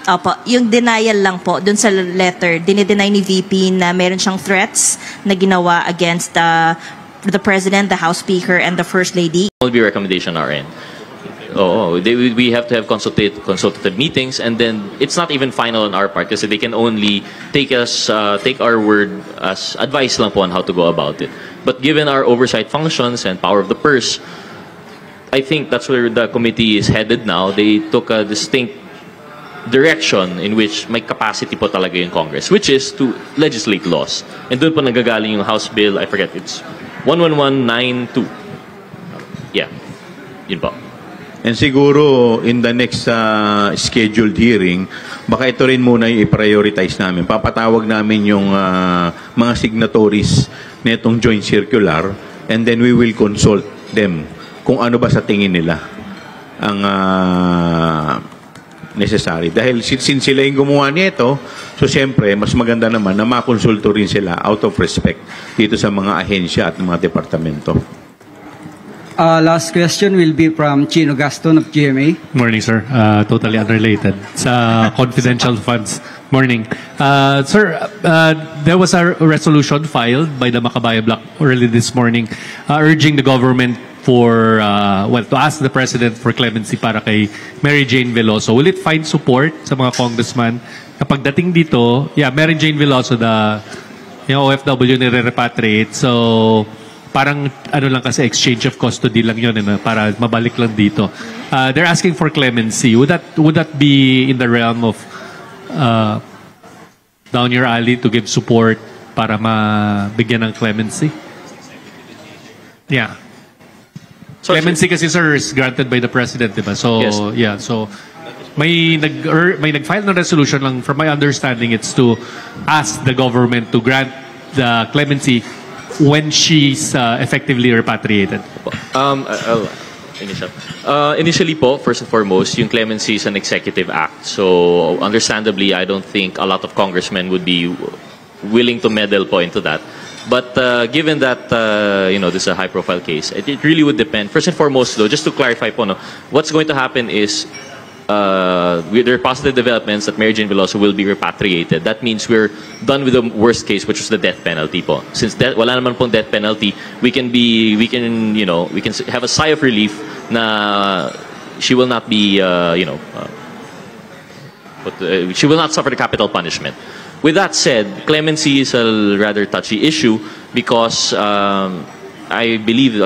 Opo, yung denial lang po, dun sa letter, dinideny ni VP na meron siyang threats na ginawa against the President, the House Speaker, and the First Lady. Will be recommendation on our end. We have to have consultative meetings, and then it's not even final on our part kasi they can only take our word as advice lang po on how to go about it. But given our oversight functions and power of the purse, I think that's where the committee is headed now. They took a distinct direction in which may capacity po talaga yung Congress, which is to legislate laws. And doon po nagagaling yung House Bill, I forget, it's 11192. Yeah, yun po. And siguro, in the next scheduled hearing, baka ito rin muna yung i-prioritize namin. Papatawag namin yung mga signatories nitong joint circular, and then we will consult them kung ano ba sa tingin nila ang necessary. Dahil since sila yung gumawa nito, so siyempre, mas maganda naman na makonsulto rin sila out of respect dito sa mga ahensya at mga departamento. Last question will be from Chino Gaston of GMA. Morning, sir. Totally unrelated. Sa confidential funds. Morning. Sir, there was a resolution filed by the Macabaya Bloc early this morning urging the government to ask the President for clemency para kay Mary Jane Veloso. Will it find support sa mga congressman? Kapag dating dito, Mary Jane Veloso, yung OFW nire-repatriate. So, parang lang kasi exchange of custody lang yun para mabalik lang dito. They're asking for clemency. Would that be in the realm of down your alley to give support para mabigyan ng clemency? Yeah. Clemency kasi, sir, is granted by the President, diba? So, yes. Yeah. So, may nag-file na resolution lang. From my understanding, it's to ask the government to grant the clemency when she's effectively repatriated. Initially po, first and foremost, yung clemency is an executive act. So, understandably, I don't think a lot of congressmen would be willing to meddle po into that. But given that this is a high-profile case, it really would depend. First and foremost, though, just to clarify po, what's going to happen is there are positive developments that Mary Jane Veloso will be repatriated. That means we're done with the worst case, which was the death penalty po. Since wala naman pong death penalty, we can have a sigh of relief na she will not be she will not suffer the capital punishment. With that said, clemency is a rather touchy issue because I believe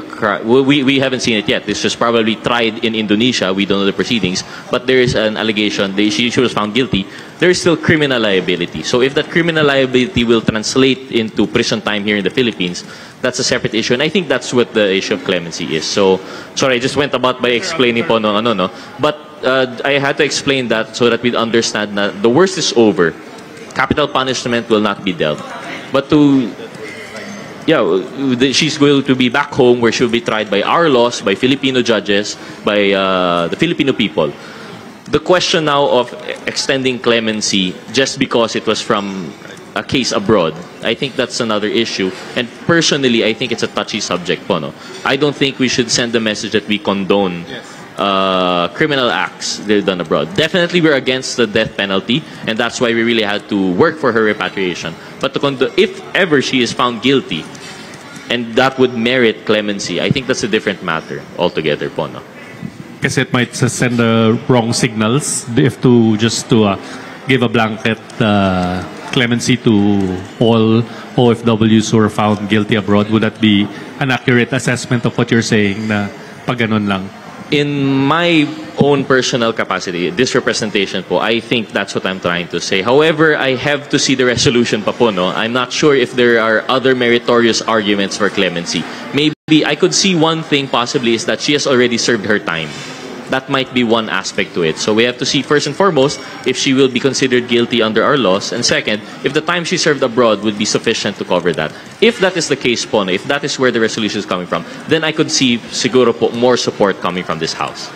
we haven't seen it yet. This was probably tried in Indonesia. We don't know the proceedings, but there is an allegation she was found guilty. There is still criminal liability. So if that criminal liability will translate into prison time here in the Philippines, that's a separate issue. And I think that's what the issue of clemency is. So, sorry, I just went about by explaining po But I had to explain that so that we'd understand that the worst is over. Capital punishment will not be dealt. But she's going to be back home where she'll be tried by our laws, by Filipino judges, by the Filipino people. The question now of extending clemency just because it was from a case abroad, I think that's another issue. And personally, I think it's a touchy subject po, I don't think we should send the message that we condone criminal acts they've done abroad. Definitely we're against the death penalty, and that's why we really had to work for her repatriation. But if ever she is found guilty, and that would merit clemency, I think that's a different matter altogether po, Kasi it might send the wrong signals if to give a blanket clemency to all OFWs who are found guilty abroad. Would that be an accurate assessment of what you're saying na pag ganun lang? In my own personal capacity, this representation po, I think that's what I'm trying to say. However, I have to see the resolution pa po, I'm not sure if there are other meritorious arguments for clemency. Maybe I could see one thing possibly is that she has already served her time. That might be one aspect to it. So we have to see first and foremost if she will be considered guilty under our laws, and second, if the time she served abroad would be sufficient to cover that. If that is the case po, if that is where the resolution is coming from, then I could see siguro po more support coming from this House.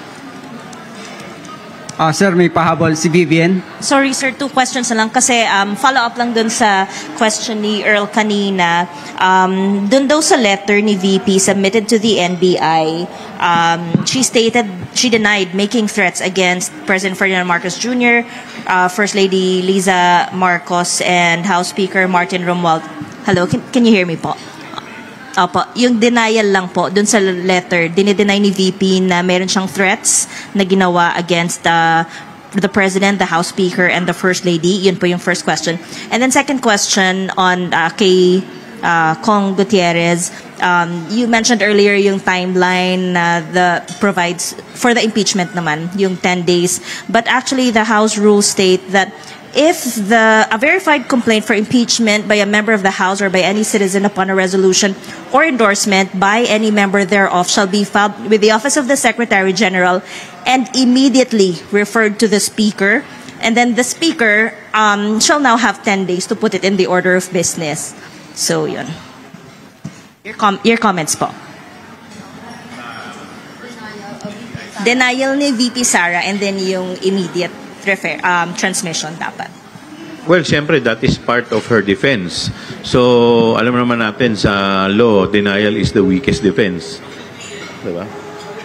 Sir, may pahabol si Vivian. Sorry sir, 2 questions na lang kasi follow up lang dun sa question ni Earl kanina. Dun daw sa letter ni VP submitted to the NBI, she denied making threats against President Ferdinand Marcos Jr., First Lady Liza Marcos, and House Speaker Martin Romuald. Hello, can you hear me po? Opo, yung denial lang po, dun sa letter, dinideny ni VP na meron siyang threats na ginawa against the President, the House Speaker, and the First Lady. Yun po yung first question. And then second question on kay Kong Gutierrez. You mentioned earlier yung timeline that provides for the impeachment naman, yung 10 days. But actually, the House rules state that if a verified complaint for impeachment by a member of the House or by any citizen upon a resolution or endorsement by any member thereof shall be filed with the Office of the Secretary General and immediately referred to the Speaker, and then the Speaker shall now have 10 days to put it in the order of business. So, yun. Your comments po. Denial ni VP Sara and then yung immediate transmission dapat. Well, siyempre, that is part of her defense. So, alam naman natin sa law, denial is the weakest defense. Diba?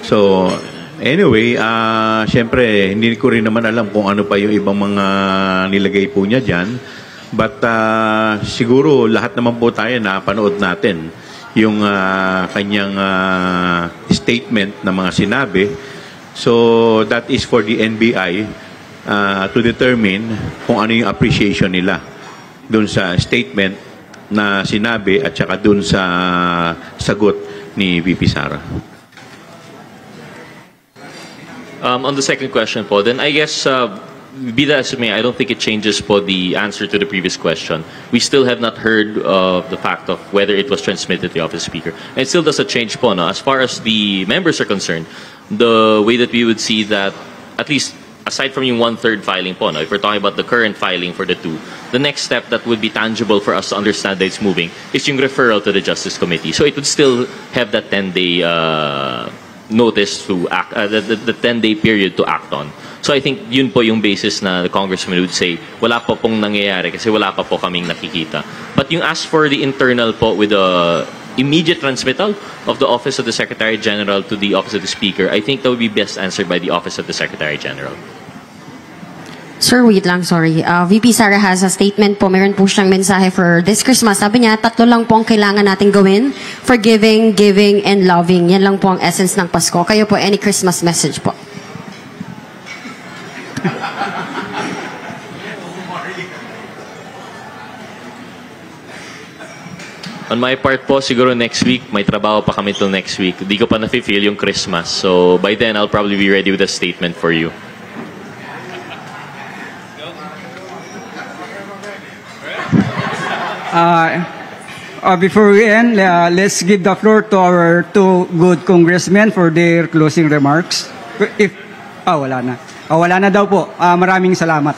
So, anyway, siyempre, hindi ko rin naman alam kung ano pa yung ibang mga nilagay po niya dyan. But siguro, lahat naman po tayo napanood natin yung kanyang statement na mga sinabi. So, that is for the NBI to determine kung ano yung appreciation nila dun sa statement na sinabi at saka dun sa sagot ni VP Sara. On the second question po, then I guess, be that as it may, I don't think it changes po the answer to the previous question. We still have not heard of the fact of whether it was transmitted to the Office Speaker. And it still doesn't change po, no? As far as the members are concerned, the way that we would see that, at least aside from yung 1/3 filing po, no, if we're talking about the current filing for the 2, the next step that would be tangible for us to understand that it's moving is yung referral to the Justice Committee. So it would still have that 10-day notice to act, the 10-day period to act on. So I think yun po yung basis na the congressman would say, wala pa pong nangyayari kasi wala pa po kaming nakikita. But yung ask for the internal po with the immediate transmittal of the Office of the Secretary General to the Office of the Speaker, I think that would be best answered by the Office of the Secretary General. Sir, wait lang, sorry. VP Sara has a statement po. Meron po siyang mensahe for this Christmas. Sabi niya, 3 lang po ang kailangan natin gawin: forgiving, giving, and loving. Yan lang po ang essence ng Pasko. Kayo po, any Christmas message po? On my part po, siguro next week, may trabaho pa kami till next week. Hindi ko pa na-feel yung Christmas. So by then, I'll probably be ready with a statement for you. Before we end, let's give the floor to our 2 good congressmen for their closing remarks. Wala na. Wala na daw po. Maraming salamat.